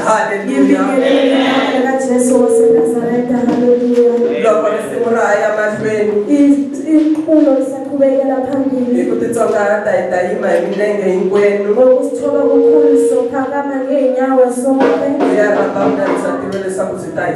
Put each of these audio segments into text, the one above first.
Hallelujah. Loko lesimuraya mahlweni. Hi ku titsongahata hi ta yima hi milenge hinkwenu. Hi ya rhamba vunharisa tive leswaku byi ta hi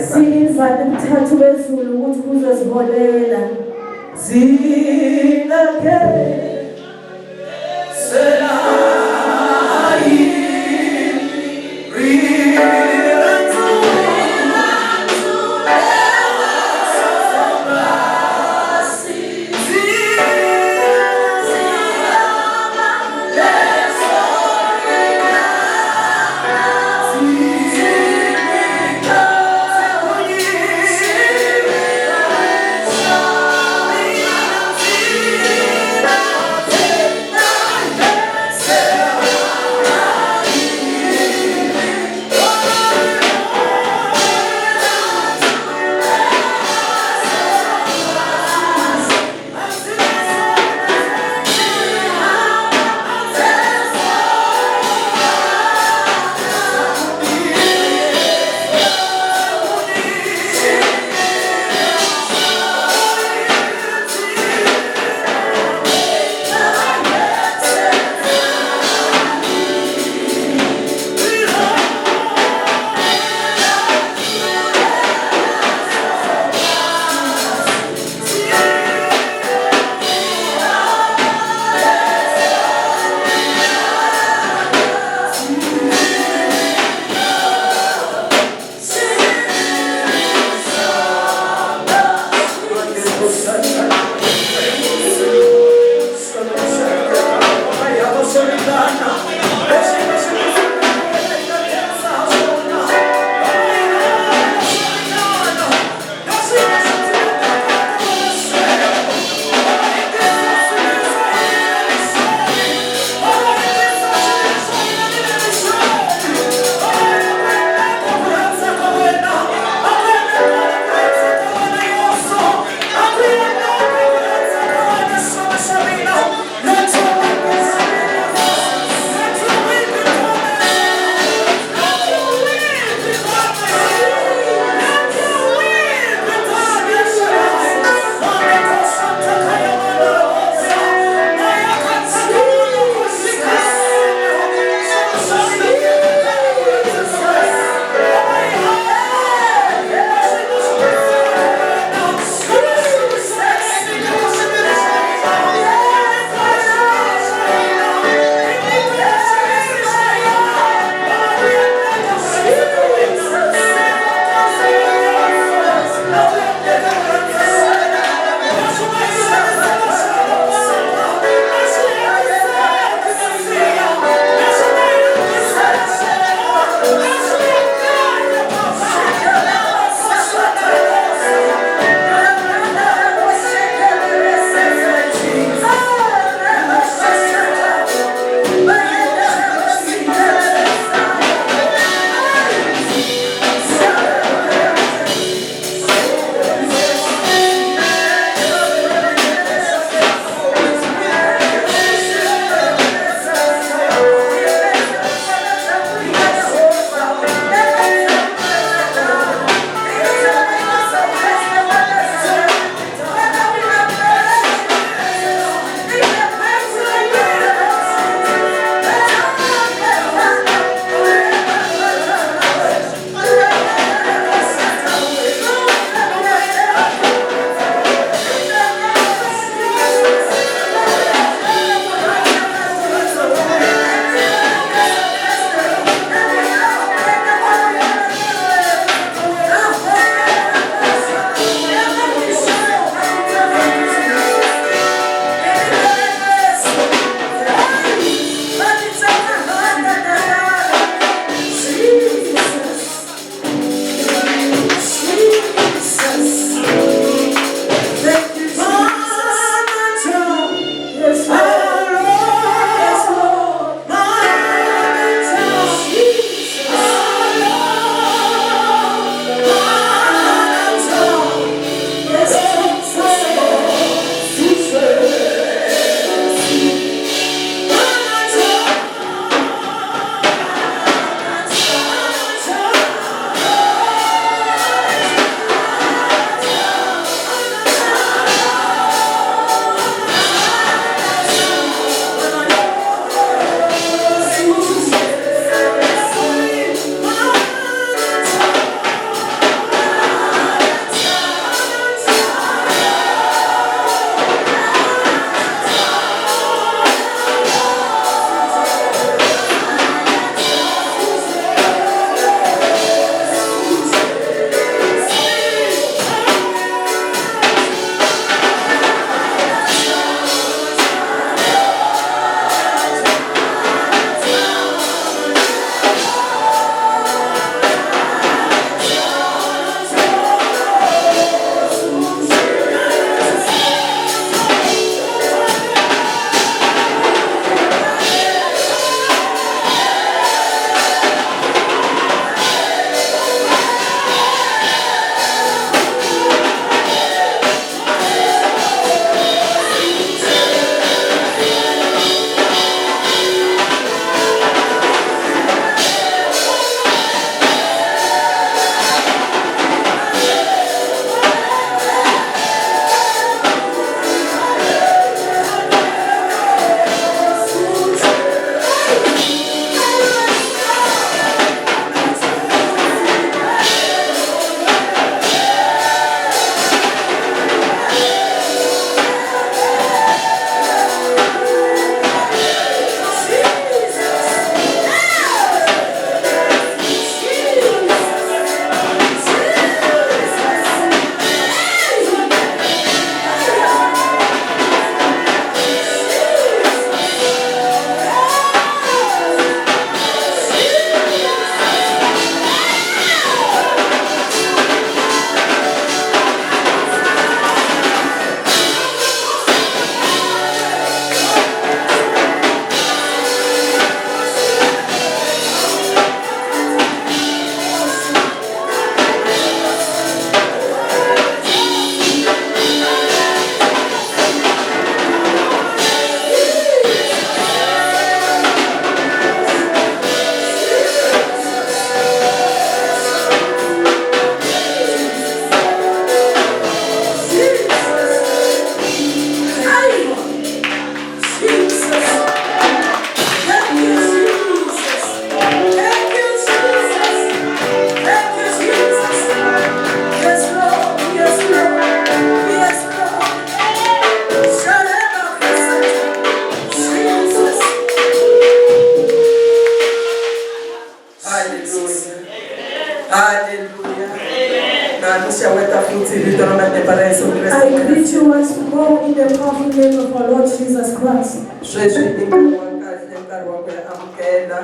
I greet you once more in the powerful name of our Lord Jesus Christ.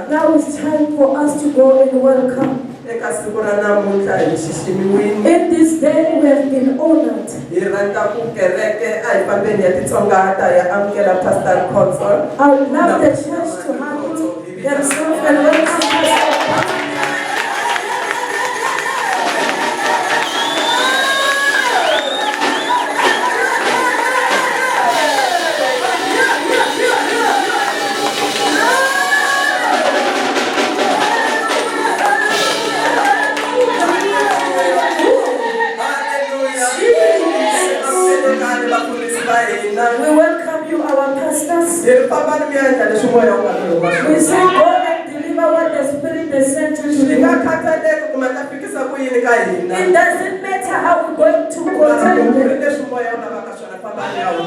Now it's time for us to go and welcome. In this day we have been honored. I would love the church to humble themselves and welcome Pastor. We welcome you, our pastors. We say, go and deliver what the Spirit has sent you to do. It doesn't matter how we're going to go,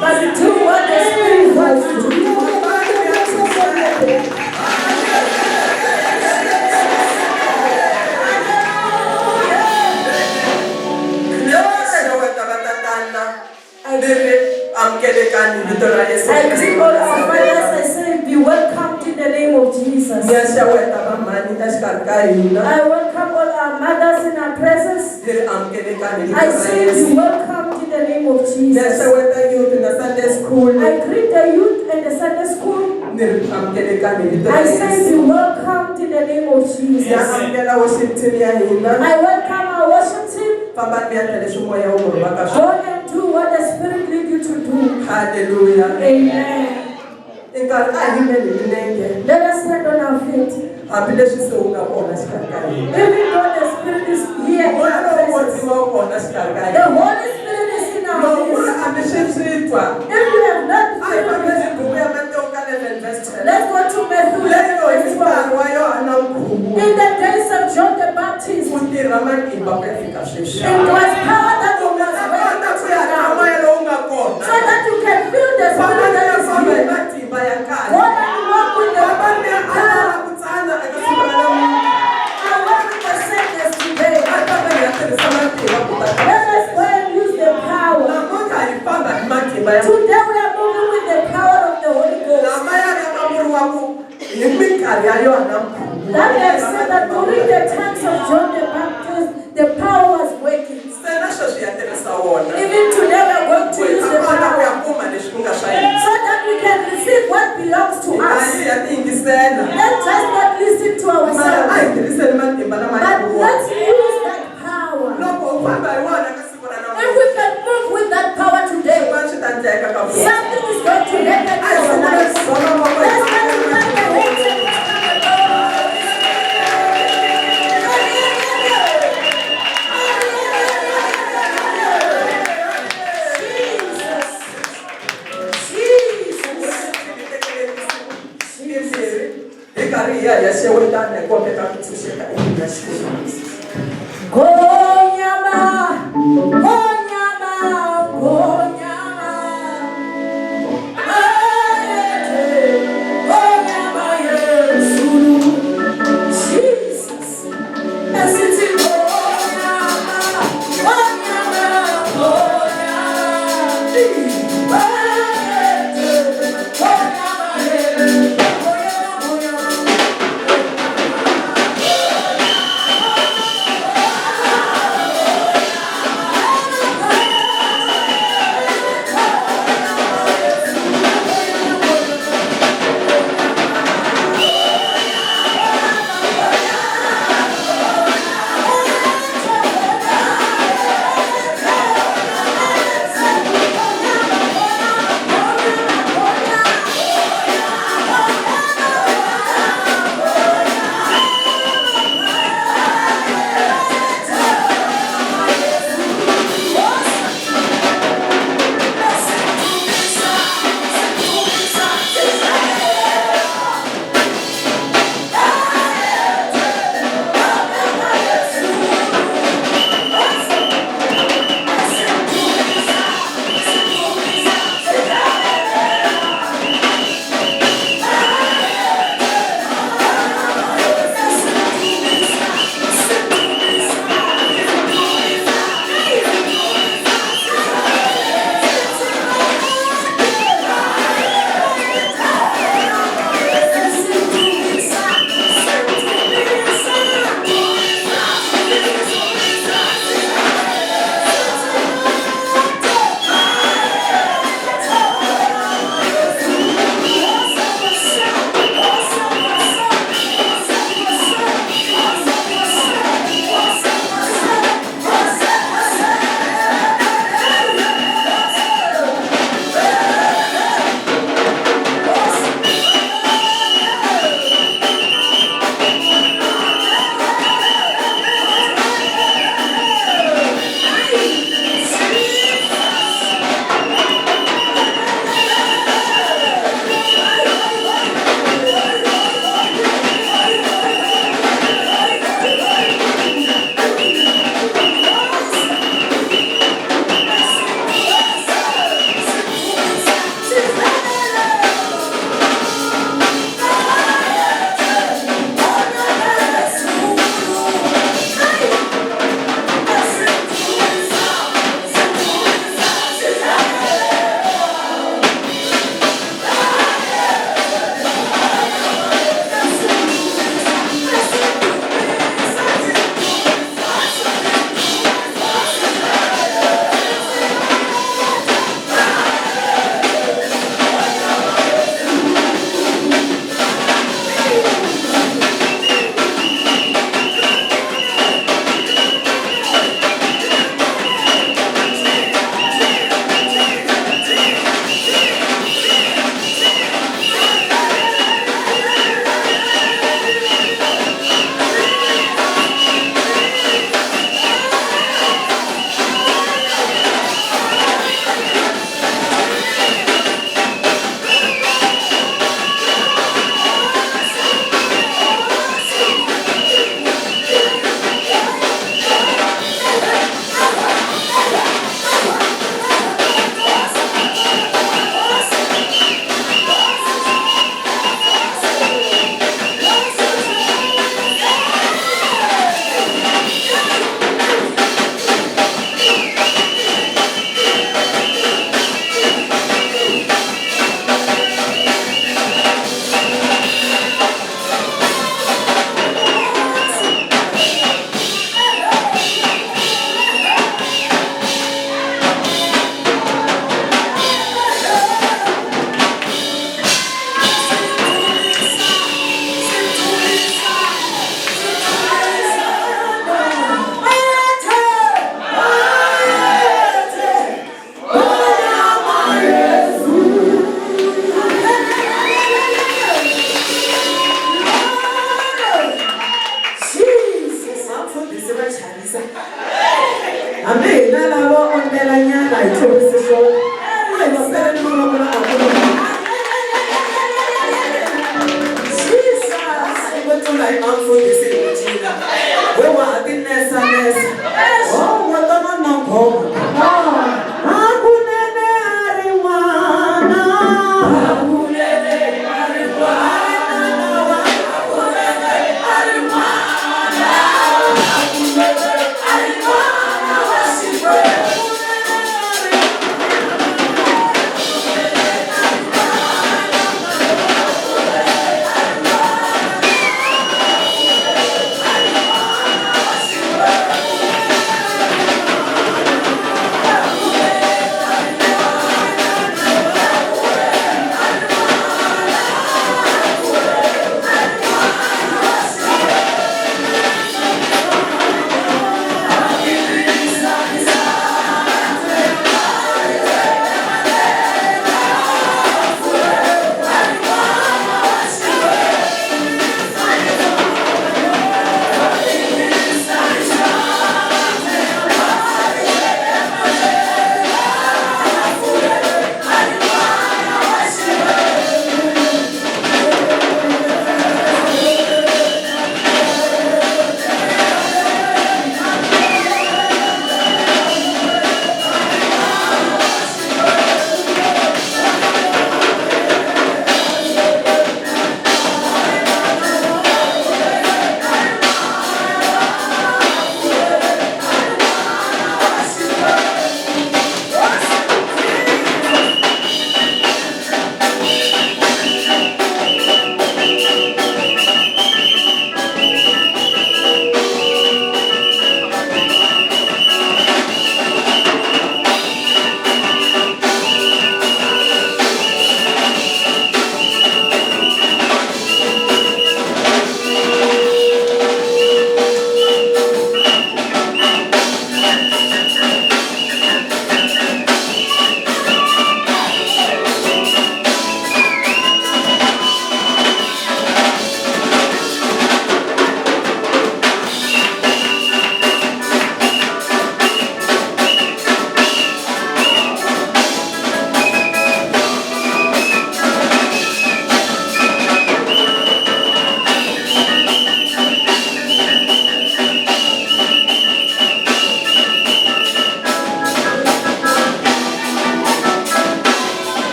but do what the Spirit wants you to do. I greet all our fathers. I say, be welcomed in the name of Jesus. I welcome all our mothers in our presence. I say, be welcomed in the name of Jesus. I greet the youth and the Sunday school. I say, be welcomed in the name of Jesus. I welcome our worship team. Go and do what the Spirit leads you to do. Hallelujah. Amen. Let us stand on our feet. Even though the Spirit is here, the Holy Spirit is in our midst. If you have not let's go to Matthew 11:12. In the days of John the Baptist, it was power that you must so that you can feel the Spirit that is here. What are you walk with the power? I walk with the sickness today. Let us go and use the power. Today we are moving with the power of the Holy Ghost. That has said that during the times of John the Baptist, the power was working. Even today we are going to use the power so that we can receive what belongs to us. Let's just not listen to ourselves, but let's use that power. If we can move with that power today, something is going to happen in our lives. Let's not remember it.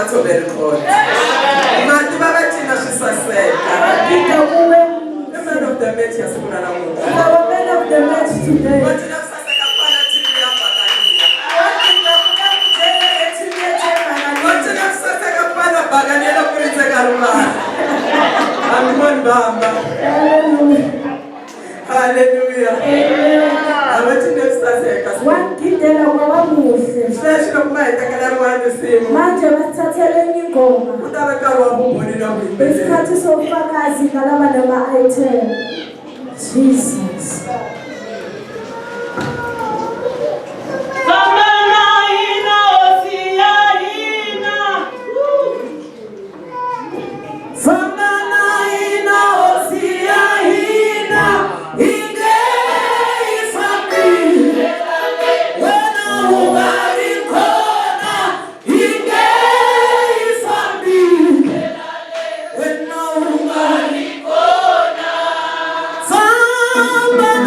matobel khona mati babathina shisaseka Bagida kuwe. the man of the match yasifuna namuhla Our man of the match today. bathina kusaseka kufana team yabhakaniya Bagida kuwe kujele etimu yetu ya Bagania. bathina kusaseka kufana bhakaniya lokuritse karubani andiboni bamba Hallelujah. hallelujah abathina kusaseka Wangidela kwabamuhle. sesho lokuba itakala rwanda simo Manje basithathele enye ingoma. utabeka wabubonela kuyimbele Isikhathi sobufakazi ngalaba nama-item. Jesus. Somebody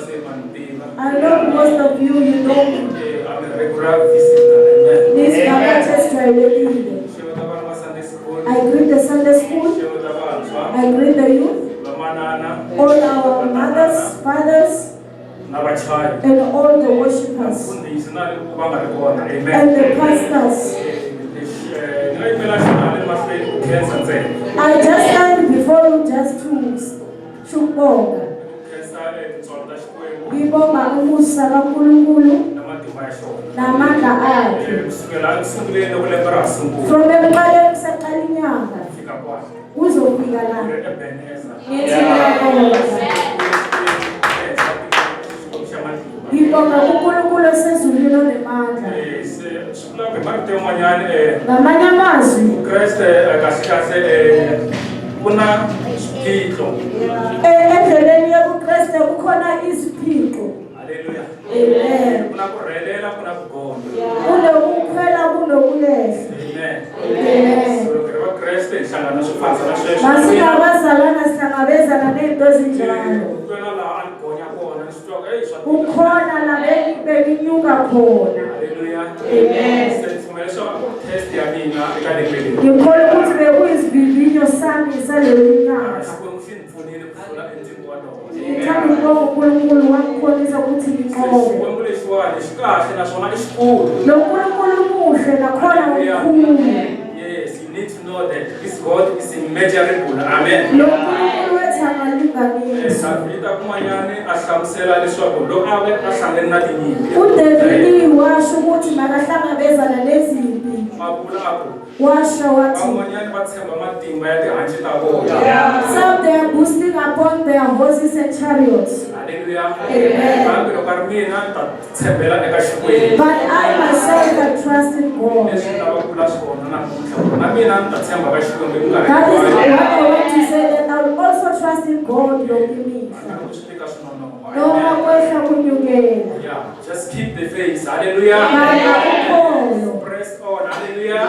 I know most of you know me. I'm a regular visitor. This Baptist Trailer. I greet the Sunday school. I greet the youth. All our mothers, fathers, and all the worshippers. And the pastors. I just stand before you just to shubonga. Ngibonga umusa kaNkulunkulu namandla akhe. From ekuqaleni kusaqala inyanga uzofika la. Ngibonga uNkulunkulu osezulwini onemandla. Ngamanye amazwi endleleni yobuKristu kukhona iziphiqo. Hallelujah. Amen. Kunokukhwela kunokulehla. Amen. Masingabazalwana sihlangabezana nento ezinjalo. Kukhona la belinyuka khona. Amen. Ngikholwa ukuthi bekuyisivivinyo sami salelo nyaka. Ngithanda ukubonga uNkulunkulu wangikhonisa ukuthi ngiqobe. Lo Nkulunkulu muhle nakhona umkhulu. Yes, you need to know that this God is immeasurable. Amen. Lo Nkulunkulu wethu akalinganisi. uDavidi washo ukuthi makahlangabezana nezimpi. Washo wathi some they are boosting upon their horses and chariots. Hallelujah. Amen. But I myself I trust in God. That is what I want to say, that I will also trust in God. Yeah, just keep the faith. Hallelujah. Press on. Hallelujah.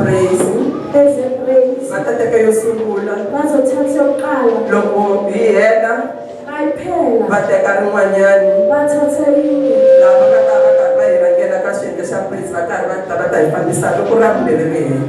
Praise. ezepraise va ta teka yo sungula bazothatha yokuqala loko hi hela ayiphela va teka rin'wanyani bathatha yinye lava nga ta va karhi va hi rhangela ka xiyenge xa praise va karhi va ta hi fambisa loko ra vumbirhi ri hela.